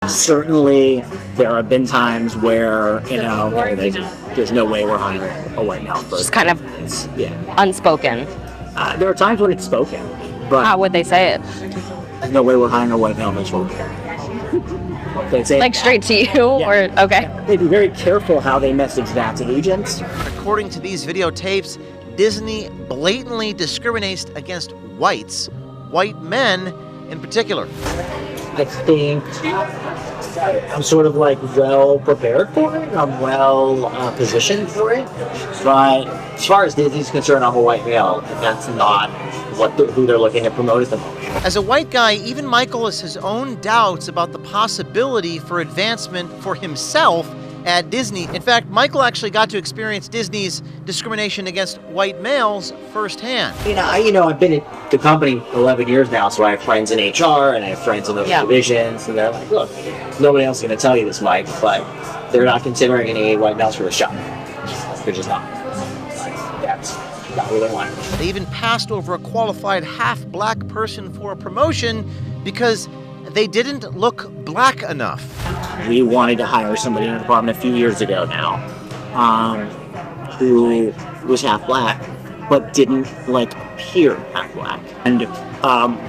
Certainly, there have been times where, there's no way we're hiring a white male person. Just kind of unspoken. There are times when it's spoken, but How would they say it? there's no way we're hiring a white male person. They say Like straight to you? Or okay. They'd be very careful how they message that to agents. According to these videotapes, Disney blatantly discriminates against white men in particular. I think I'm sort of well prepared for it. I'm well positioned for it. But as far as Disney's concerned, I'm a white male, and that's not who they're looking to promote at the moment. As a white guy, even Michael has his own doubts about the possibility for advancement for himself at Disney. In fact, Michael actually got to experience Disney's discrimination against white males firsthand. I've been at the company 11 years now, so I have friends in HR and I have friends in those divisions, and they're like, look, nobody else is going to tell you this, Mike, but they're not considering any white males for the job. They're just not. That's not what they want. They even passed over a qualified half-black person for a promotion because they didn't look black enough. We wanted to hire somebody in the department a few years ago now who was half black, but didn't appear half black. And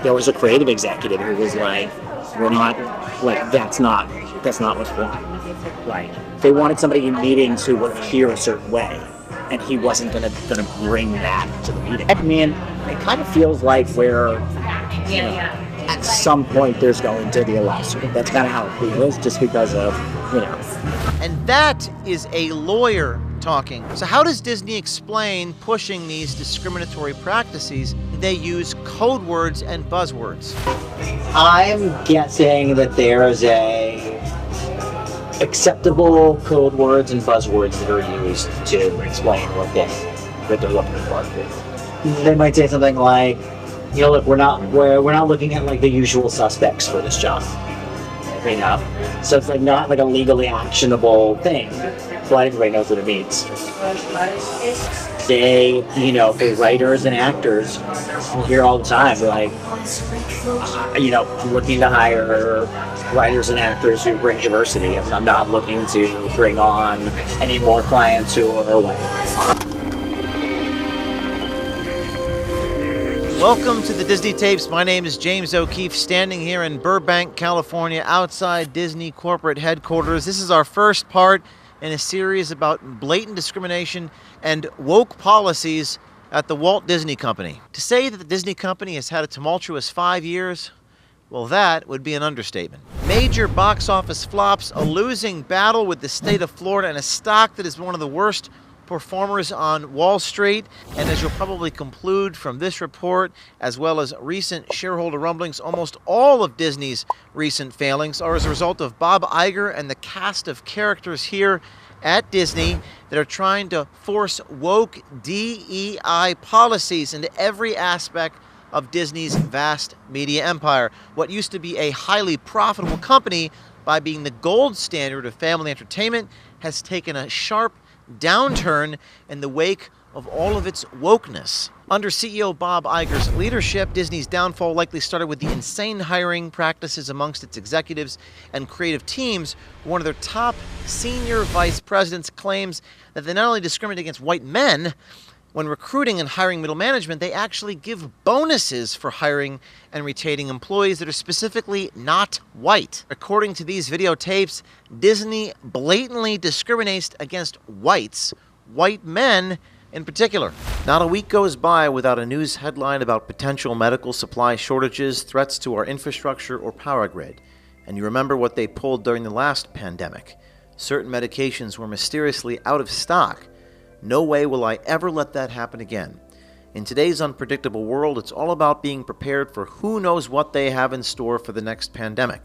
there was a creative executive who was like, that's not what's wrong. They wanted somebody in meetings who would appear a certain way, and he wasn't gonna bring that to the meeting. I mean, it kind of feels like we're, at some point there's going to be a lawsuit. That's kind of how it feels, just because of, And that is a lawyer talking. So how does Disney explain pushing these discriminatory practices? They use code words and buzzwords. I'm guessing that there's acceptable code words and buzzwords that are used to explain what they're looking for. They might say something like, look, we're not looking at the usual suspects for this job. So it's not a legally actionable thing, but everybody knows what it means. For writers and actors, you hear all the time, I'm looking to hire writers and actors who bring diversity. I'm not looking to bring on any more clients who are white. Welcome to the Disney Tapes. My name is James O'Keefe, standing here in Burbank, California, outside Disney corporate headquarters. This is our first part in a series about blatant discrimination and woke policies at the Walt Disney Company. To say that the Disney Company has had a tumultuous 5 years, well, that would be an understatement. Major box office flops, a losing battle with the state of Florida, and a stock that is one of the worst performers on Wall Street. And as you'll probably conclude from this report, as well as recent shareholder rumblings, almost all of Disney's recent failings are as a result of Bob Iger and the cast of characters here at Disney that are trying to force woke DEI policies into every aspect of Disney's vast media empire. What used to be a highly profitable company, by being the gold standard of family entertainment, has taken a sharp downturn in the wake of all of its wokeness. Under CEO Bob Iger's leadership, Disney's downfall likely started with the insane hiring practices amongst its executives and creative teams. One of their top senior vice presidents claims that they not only discriminate against white men, when recruiting and hiring middle management, they actually give bonuses for hiring and retaining employees that are specifically not white. According to these videotapes, Disney blatantly discriminates against white men in particular. Not a week goes by without a news headline about potential medical supply shortages, threats to our infrastructure or power grid. And you remember what they pulled during the last pandemic. Certain medications were mysteriously out of stock. No way will I ever let that happen again. In today's unpredictable world, it's all about being prepared for who knows what they have in store for the next pandemic.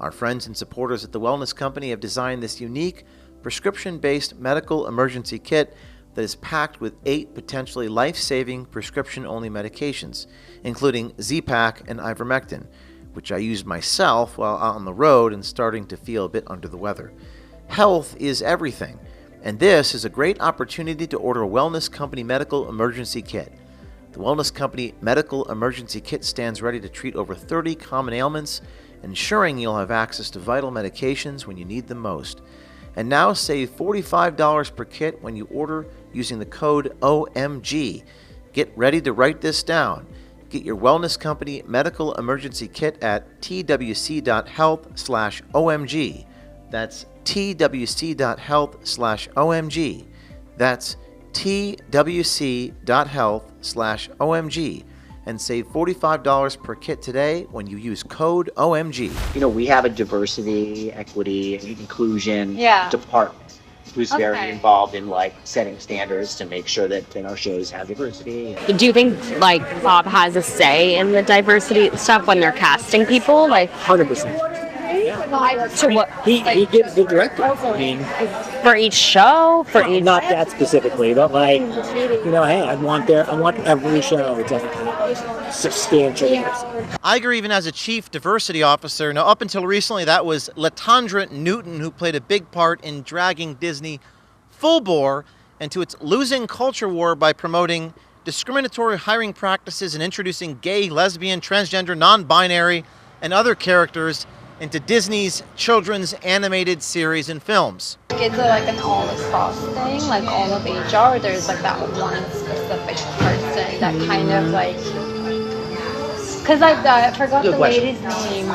Our friends and supporters at the Wellness Company have designed this unique, prescription-based medical emergency kit that is packed with 8 potentially life-saving prescription-only medications, including Z-Pak and ivermectin, which I used myself while out on the road and starting to feel a bit under the weather. Health is everything. And this is a great opportunity to order a Wellness Company Medical Emergency Kit. The Wellness Company Medical Emergency Kit stands ready to treat over 30 common ailments ensuring you'll have access to vital medications when you need them most. And now save $45 per kit when you order using the code OMG. Get ready to write this down. Get your Wellness Company Medical Emergency Kit at twc.health/OMG. That's twc.health/OMG. That's twc.health/OMG. And save $45 per kit today when you use code OMG. You know, we have a diversity, equity, and inclusion department who's very involved in like setting standards to make sure that our shows have diversity. Do you think like Bob has a say in the diversity stuff when they're casting people? Like 100%. to what He gives the directive. I mean, for each show? For each not that specifically, but like, you know, hey, I want every show to have substantial diversity. Iger, even as a chief diversity officer, now up until recently that was Latondra Newton, who played a big part in dragging Disney full bore into its losing culture war by promoting discriminatory hiring practices and introducing gay, lesbian, transgender, non-binary, and other characters into Disney's children's animated series and films. Is it like an all-across thing, like all of HR, or there's like that one specific person that kind of like, because I forgot the lady's name,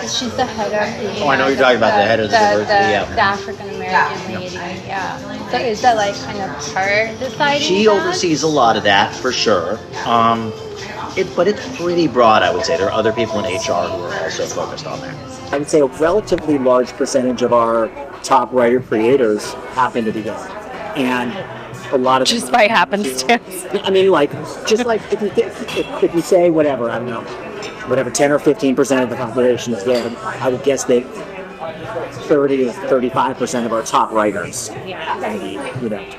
she's the head of the... Oh, I know you're talking about the head of the diversity, yeah. The African-American lady, yeah. So is that like kind of her deciding She that? oversees a lot of that, for sure. But it's pretty broad, I would say. There are other people in HR who are also focused on that. I would say a relatively large percentage of our top writer creators happen to be gay, and a lot of just by happenstance? I mean, like, just like if you say whatever, I don't know, whatever 10 or 15% of the population is gay, I would guess that 30 to 35% of our top writers are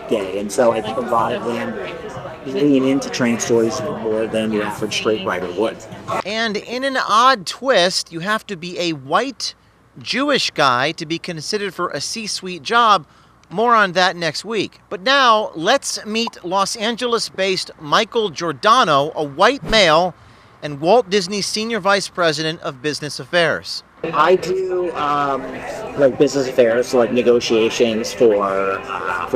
gay, and so I think a lot of them lean into trans stories more than the average straight writer would. And in an odd twist, you have to be a white Jewish guy to be considered for a C-suite job. More on that next week. But now, let's meet Los Angeles-based Michael Giordano, a white male and Walt Disney Senior Vice President of Business Affairs. I do like business affairs, so like negotiations for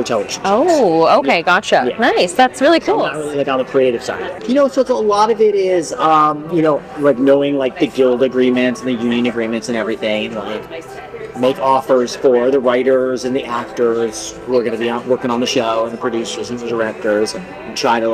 television. Oh, okay, gotcha. Yeah. Nice. That's really I'm cool. not really like on the creative side. You know, so a lot of it is, like knowing like the guild agreements and the union agreements and everything. Like make offers for the writers and the actors who are going to be out working on the show, and the producers and the directors, and try to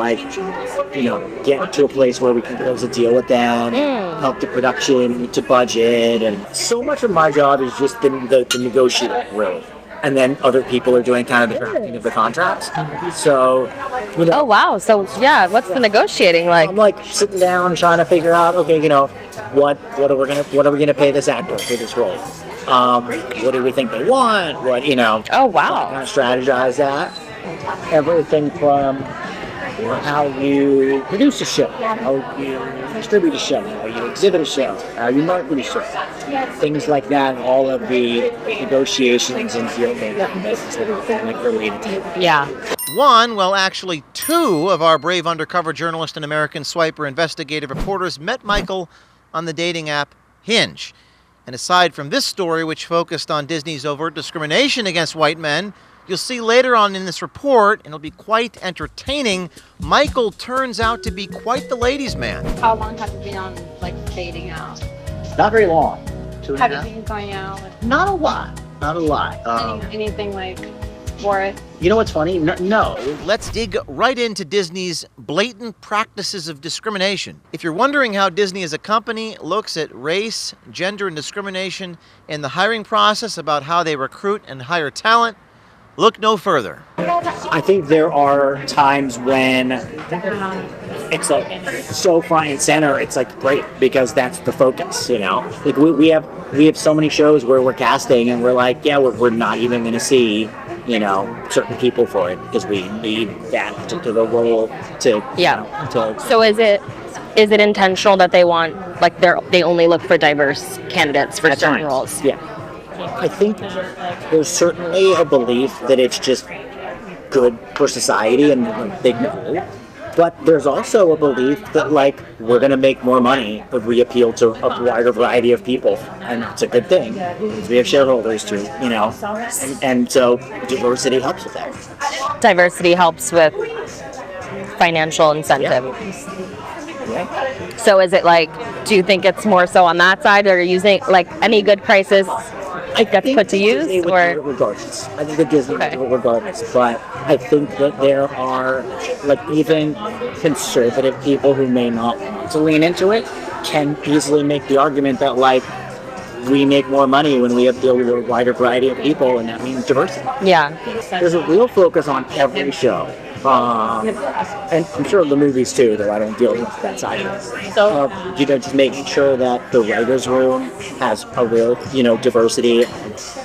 get to a place where we can close a deal with them, help the production to budget, and so much of my job is just the negotiating, really. And then other people are doing kind of the drafting of the contracts. So, Oh wow. So yeah, what's the negotiating like? I'm like sitting down trying to figure out, okay, what are we gonna pay this actor for this role? What do we think they want? Oh wow. Kind of strategize that. Everything from how you produce a show, how you distribute a show, how you exhibit a show, how you market a show, things like that. All of the negotiations and deal making that related to it. Yeah. Actually two of our brave undercover journalist and American Swiper investigative reporters met Michael on the dating app Hinge. And aside from this story, which focused on Disney's overt discrimination against white men, you'll see later on in this report, and it'll be quite entertaining, Michael turns out to be quite the ladies' man. How long have you been on like dating out? Not very long. 2.5. Have you been going out with Not a lot. Not a lot. anything like worth? You know what's funny? No. Let's dig right into Disney's blatant practices of discrimination. If you're wondering how Disney as a company looks at race, gender, and discrimination in the hiring process, about how they recruit and hire talent, look no further. I think there are times when it's like so front and center. It's like great because that's the focus, Like we have so many shows where we're casting and we're like, we're not even going to see, certain people for it because we need that particular role to. So is it intentional that they want they only look for diverse candidates for certain roles? Yeah. I think there's certainly a belief that it's just good for society and a big goal. But there's also a belief that like we're gonna make more money if we appeal to a wider variety of people, and it's a good thing. We have shareholders too, and so diversity helps with that. Diversity helps with financial incentive. Yeah. So is it like, do you think it's more so on that side, or using like any good prices gets put to use, Disney would do or it regardless. I think that Disney Okay. would do it regardless, but I think that there are like even conservative people who may not want to lean into it can easily make the argument that like we make more money when we appeal to a wider variety of people, and that means diversity. yeah, There's a real focus on every show. And I'm sure the movies too, though I don't deal with that side of it. So, just making sure that the writers' room has a real, diversity,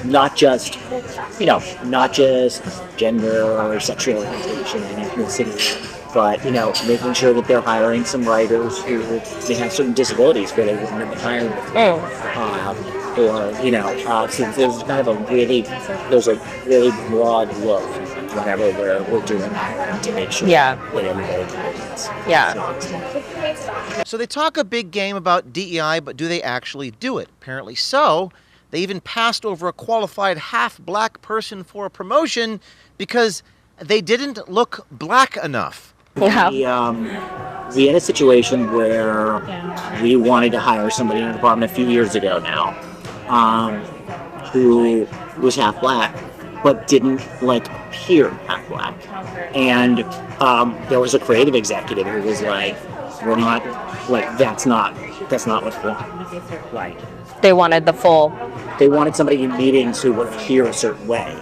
not just gender or sexual orientation and ethnicity, but making sure that they're hiring some writers who may have certain disabilities where they wouldn't have been hired before. Since there's kind of there's a really broad look whenever we're doing that to make sure Yeah. that everybody gets. yeah. So they talk a big game about DEI, but do they actually do it? Apparently so. They even passed over a qualified half-black person for a promotion because they didn't look black enough. We had a situation where we wanted to hire somebody in the department a few years ago now, who was half black, but didn't appear half black. And there was a creative executive who was like, "We're not that's not what we want." They wanted the full. They wanted somebody in meetings who would appear a certain way,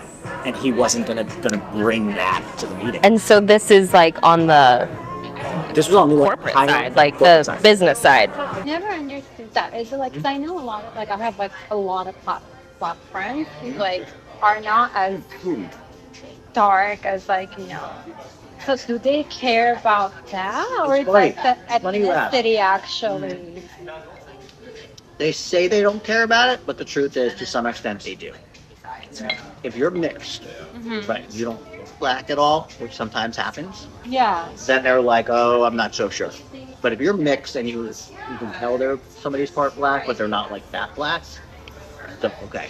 and he wasn't gonna bring that to the meeting. And so this is like on the This was on the corporate side, like the business side. Never understood that. Is it like, 'cause I know a lot of I have a lot of black friends who are not as dark as So do they care about that, or is Right. the Funny you ask. ethnicity actually? They say they don't care about it, but the truth is, to some extent, they do. If you're mixed, but you don't look black at all, which sometimes happens, Yeah. then they're like, "Oh, I'm not so sure." But if you're mixed and you can tell somebody's part black, but they're not that black, so okay,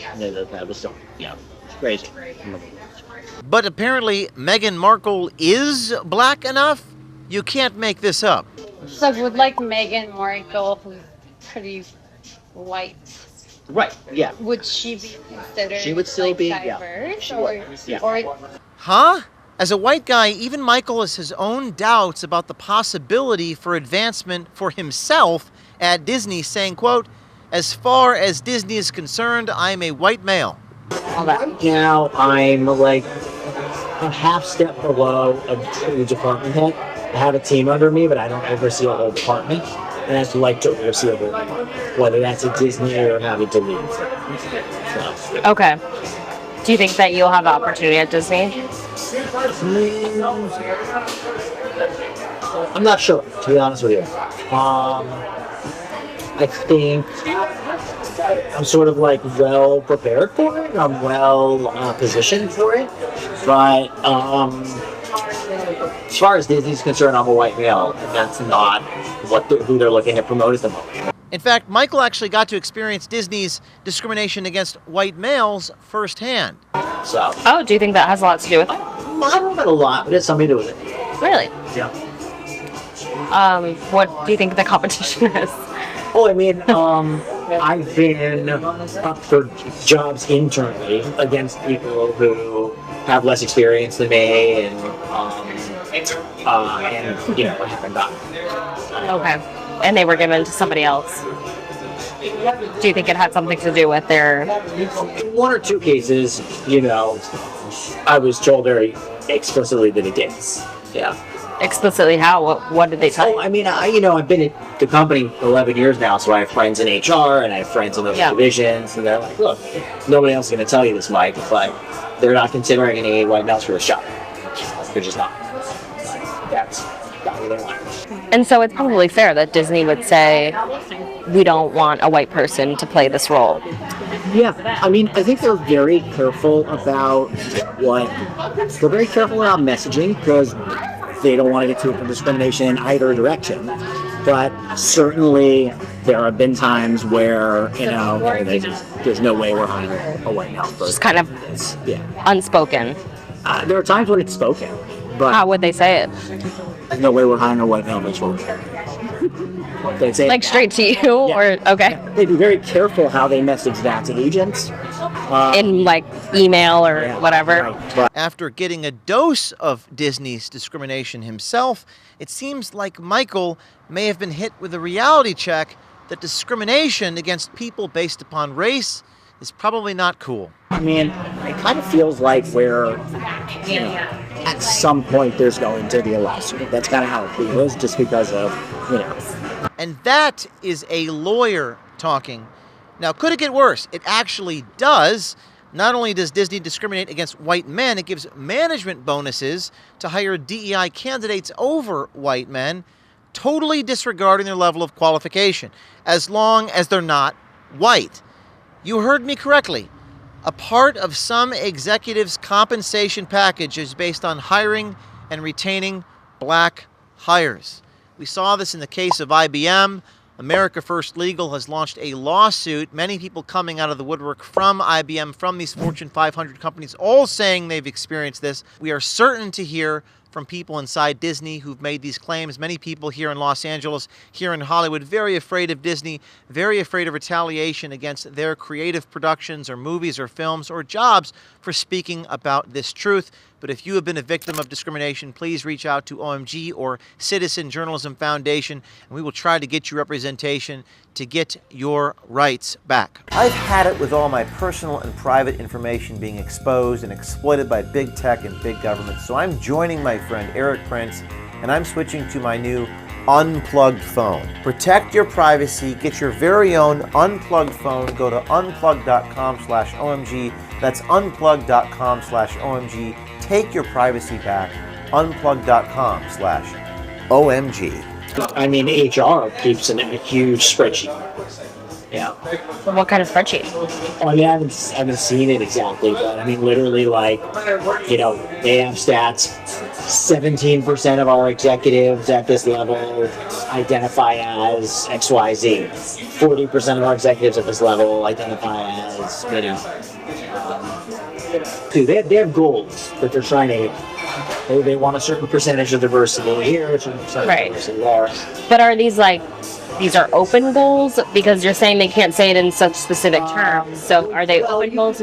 that was still it's crazy. But apparently Meghan Markle is black enough? You can't make this up. So would Meghan Markle, who's pretty white, Right? Yeah. would she be considered She would still be, yeah. diverse, She or would, yeah. or Huh? As a white guy, even Michael has his own doubts about the possibility for advancement for himself at Disney, saying, quote, "As far as Disney is concerned, I'm a white male." All that. Right now, I'm a half step below a department head. I have a team under me, but I don't oversee a whole department. And I'd like to oversee a whole department, whether that's at Disney or having to leave. So, Okay. Do you think that you'll have the opportunity at Disney? I'm not sure, to be honest with you. I think I'm sort of well prepared for it. I'm well positioned for it. But as far as Disney's concerned, I'm a white male, and that's not who they're looking to promote at the moment. In fact, Michael actually got to experience Disney's discrimination against white males firsthand. So Oh, do you think that has a lot to do with it? I don't know a lot, but it's something to do with it. Really? Yeah. What do you think the competition is? Oh, I mean, I've been up for jobs internally against people who have less experience than me, and haven't gotten. Okay. And they were given to somebody else. Do you think it had something to do with their... In one or two cases, I was told very explicitly that it did. Yeah. Explicitly how? What did they tell Oh, you? I mean, I've been at the company 11 years now, so I have friends in HR and I have friends in those Yeah. divisions, and they're like, "Look, nobody else is going to tell you this, Mike, but they're not considering any white males for the shop. They're just not." That's not what they want. And so it's probably fair that Disney would say, we don't want a white person to play this role. Yeah, I mean, I think they're very careful about messaging, because they don't want to get to open discrimination in either direction. But certainly there have been times where, there's no way we're hiring a white male. Just kind of Yeah. unspoken. There are times when it's spoken, but How would they say it? there's no way we're hiring a white male. They say Like straight to you, or okay, They'd be very careful how they message that to agents. in like email or whatever. Right. But After getting a dose of Disney's discrimination himself, it seems like Michael may have been hit with a reality check that discrimination against people based upon race is probably not cool. I mean, it kind of feels like at some point there's going to be a lawsuit. That's kind of how it feels, just because of, And that is a lawyer talking. Now, could it get worse? It actually does. Not only does Disney discriminate against white men, it gives management bonuses to hire DEI candidates over white men, totally disregarding their level of qualification, as long as they're not white. You heard me correctly. A part of some executives' compensation package is based on hiring and retaining black hires. We saw this in the case of IBM. America First Legal has launched a lawsuit. Many people coming out of the woodwork from IBM, from these Fortune 500 companies, all saying they've experienced this. We are certain to hear from people inside Disney who've made these claims. Many people here in Los Angeles, here in Hollywood, very afraid of Disney, very afraid of retaliation against their creative productions or movies or films or jobs for speaking about this truth. But if you have been a victim of discrimination, please reach out to OMG or Citizen Journalism Foundation, and we will try to get you representation to get your rights back. I've had it with all my personal and private information being exposed and exploited by big tech and big government, so I'm joining my friend Eric Prince, and I'm switching to my new Unplugged phone. Protect your privacy. Get your very own Unplugged phone. Go to unplugged.com/OMG. That's unplugged.com/OMG. Take your privacy back. Unplugged.com/OMG. I mean, HR keeps a huge spreadsheet. Yeah. What kind of spreadsheet? Oh, I mean, I haven't seen it exactly, but I mean, literally, they have stats. 17% of our executives at this level identify as XYZ. 40% of our executives at this level identify as, they have goals that they're trying to hit. They want a certain percentage of diversity here, a certain percentage of diversity there. But are these these are open goals? Because you're saying they can't say it in such specific terms. So are they open goals?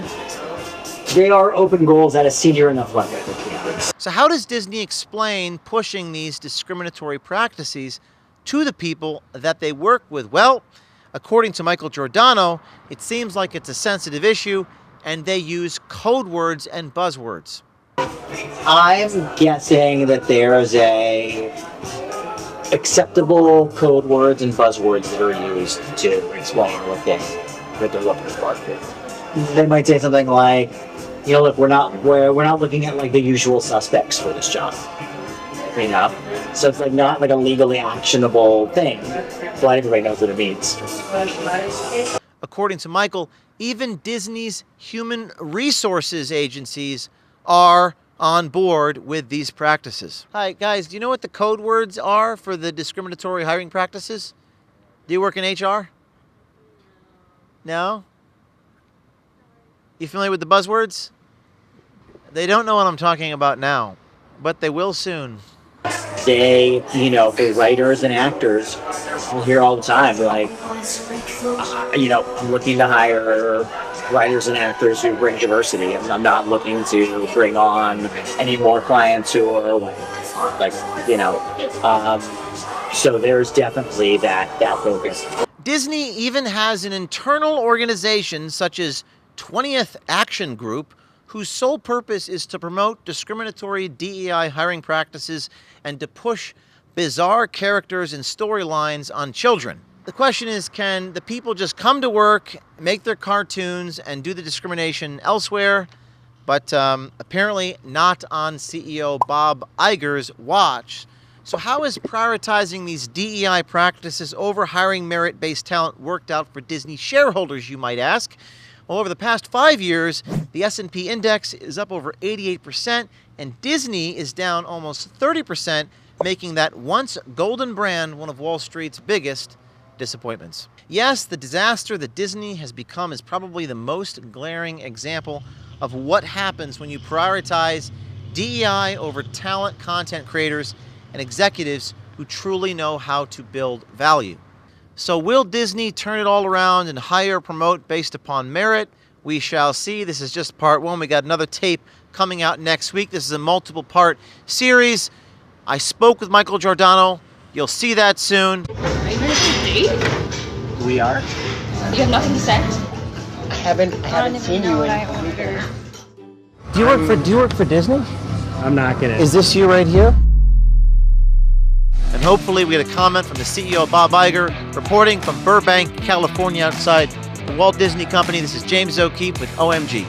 They are open goals at a senior enough level. So how does Disney explain pushing these discriminatory practices to the people that they work with? Well, according to Michael Giordano, it seems like it's a sensitive issue, and they use code words and buzzwords. I'm guessing that there is a acceptable code words and buzzwords that are used to explain what they're looking for. They might say something like, look, we're not looking at the usual suspects for this job. So it's not a legally actionable thing, but everybody knows what it means. According to Michael, even Disney's human resources agencies are on board with these practices. Hi, guys, do you know what the code words are for the discriminatory hiring practices? Do you work in HR? No? You familiar with the buzzwords? They don't know what I'm talking about now, but they will soon. They, for writers and actors, we'll hear all the time, I'm looking to hire writers and actors who bring diversity. I'm not looking to bring on any more clients who are so there's definitely that focus. Disney even has an internal organization such as 20th Action Group, whose sole purpose is to promote discriminatory DEI hiring practices and to push bizarre characters and storylines on children. The question is, can the people just come to work, make their cartoons, and do the discrimination elsewhere? But apparently not on CEO Bob Iger's watch. So how is prioritizing these DEI practices over hiring merit-based talent worked out for Disney shareholders, you might ask? Well, over the past 5 years, the S&P index is up over 88%, and Disney is down almost 30%, making that once golden brand one of Wall Street's biggest disappointments. Yes, the disaster that Disney has become is probably the most glaring example of what happens when you prioritize DEI over talent content creators and executives who truly know how to build value. So will Disney turn it all around and hire or promote based upon merit? We shall see. This is just part one. We got another tape coming out next week. This is a multiple part series. I spoke with Michael Giordano. You'll see that soon. Are you ready to date? We are. You have nothing to say? I haven't seen you in. ordered. Do you work for Disney? I'm not gonna. Is this you right here? And hopefully we get a comment from the CEO, Bob Iger, reporting from Burbank, California, outside the Walt Disney Company. This is James O'Keefe with OMG.